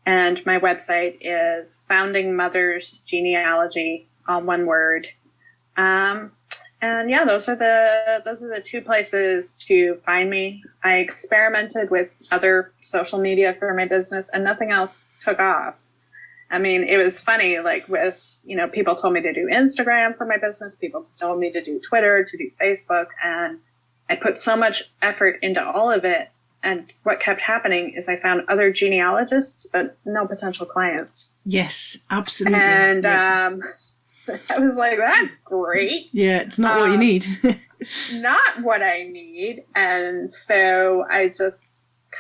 And my website is Founding Mothers Genealogy, all one word. And yeah, those are the two places to find me. I experimented with other social media for my business, and nothing else took off. I mean, it was funny, like with, people told me to do Instagram for my business. People told me to do Twitter, to do Facebook. And I put so much effort into all of it. And what kept happening is I found other genealogists, but no potential clients. Yes, absolutely. And I was like, that's great. Yeah, it's not what you need. Not what I need. And so I just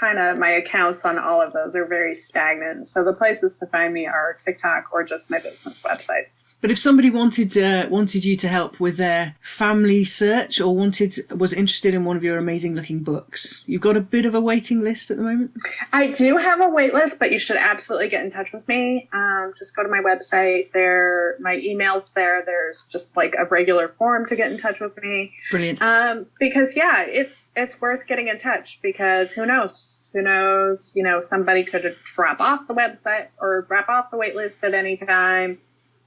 my accounts on all of those are very stagnant. So the places to find me are TikTok or just my business website. But if somebody wanted you to help with their family search or was interested in one of your amazing looking books, you've got a bit of a waiting list at the moment? I do have a wait list, but you should absolutely get in touch with me. Just go to my website. My email's there. There's just like a regular form to get in touch with me. Brilliant. Because it's worth getting in touch, because who knows, somebody could drop off the website or drop off the wait list at any time.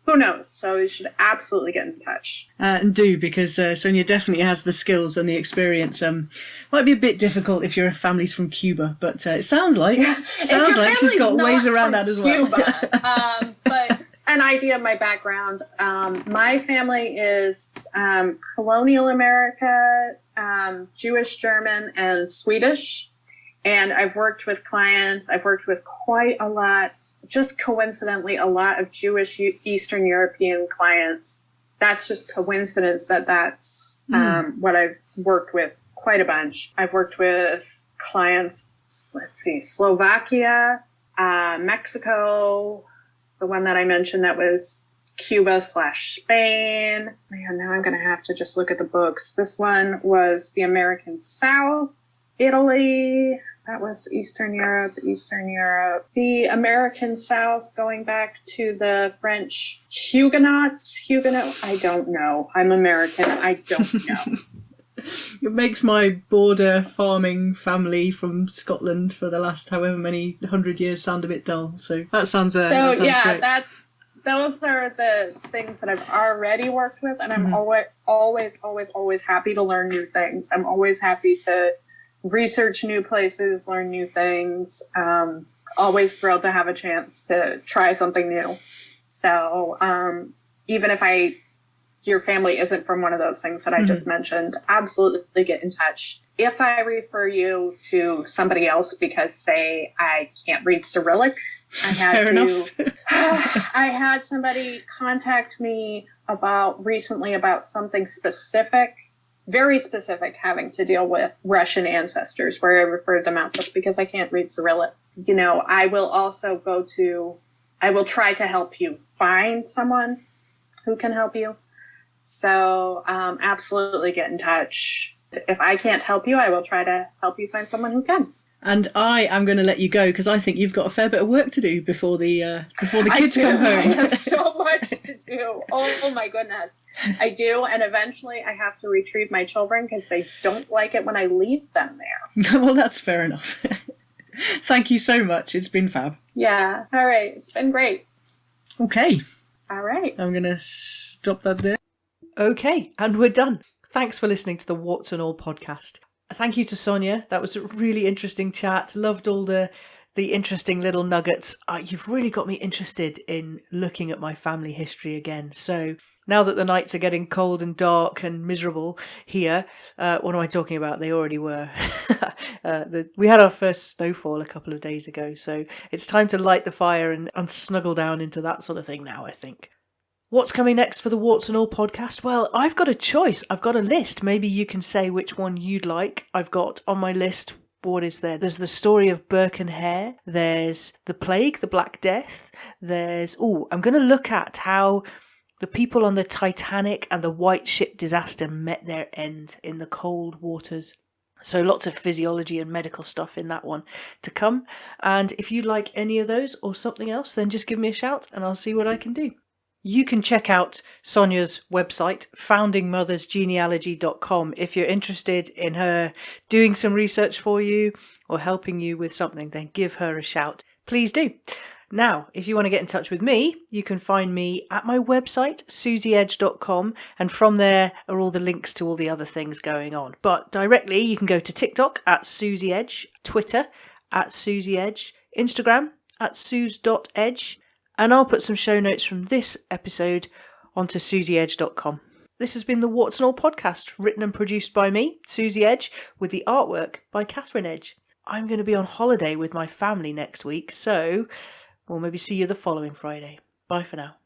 Who knows? So you should absolutely get in touch. And do, because Sonja definitely has the skills and the experience. Might be a bit difficult if your family's from Cuba, but it sounds like she's got ways around that as well. But an idea of my background. My family is colonial America, Jewish, German, and Swedish. And I've worked with clients. I've worked with quite a lot. Just coincidentally, a lot of Jewish Eastern European clients. That's just coincidence that's what I've worked with quite a bunch. I've worked with clients, Slovakia, Mexico, the one that I mentioned that was Cuba/Spain. Man, now I'm going to have to just look at the books. This one was the American South, Italy. That was Eastern Europe. The American South, going back to the French Huguenots. I don't know. I'm American. I don't know. It makes my border farming family from Scotland for the last however many 100 years sound a bit dull. So that sounds great. Those are the things that I've already worked with, and I'm always happy to learn new things. I'm always happy to research new places, learn new things. Always thrilled to have a chance to try something new. So even if your family isn't from one of those things that I just mentioned, absolutely get in touch. If I refer you to somebody else because, say, I can't read Cyrillic, I had somebody contact me recently about something specific, very specific, having to deal with Russian ancestors, where I referred them out just because I can't read Cyrillic. I will try to help you find someone who can help you. So absolutely get in touch. If I can't help you, I will try to help you find someone who can. And I am going to let you go because I think you've got a fair bit of work to do before the kids come home. I have so much to do. Oh my goodness. I do. And eventually I have to retrieve my children because they don't like it when I leave them there. Well, that's fair enough. Thank you so much. It's been fab. Yeah. All right. It's been great. Okay. All right. I'm going to stop that there. Okay. And we're done. Thanks for listening to the Warts and All podcast. Thank you to Sonja. That was a really interesting chat. Loved all the interesting little nuggets. You've really got me interested in looking at my family history again. So now that the nights are getting cold and dark and miserable here, what am I talking about? They already were. We had our first snowfall a couple of days ago. So it's time to light the fire and snuggle down into that sort of thing now, I think. What's coming next for the Warts and All podcast? Well, I've got a choice. I've got a list. Maybe you can say which one you'd like. I've got on my list, what is there? There's the story of Burke and Hare. There's the plague, the Black Death. I'm going to look at how the people on the Titanic and the White Ship disaster met their end in the cold waters. So lots of physiology and medical stuff in that one to come. And if you like any of those or something else, then just give me a shout and I'll see what I can do. You can check out Sonja's website, foundingmothersgenealogy.com. If you're interested in her doing some research for you or helping you with something, then give her a shout. Please do. Now, if you want to get in touch with me, you can find me at my website, susieedge.com, and from there are all the links to all the other things going on. But directly, you can go to TikTok at susieedge, Twitter at susieedge, Instagram at sus.edge, And I'll put some show notes from this episode onto susieedge.com. This has been the Warts and All podcast, written and produced by me, Suzie Edge, with the artwork by Catherine Edge. I'm going to be on holiday with my family next week, so we'll maybe see you the following Friday. Bye for now.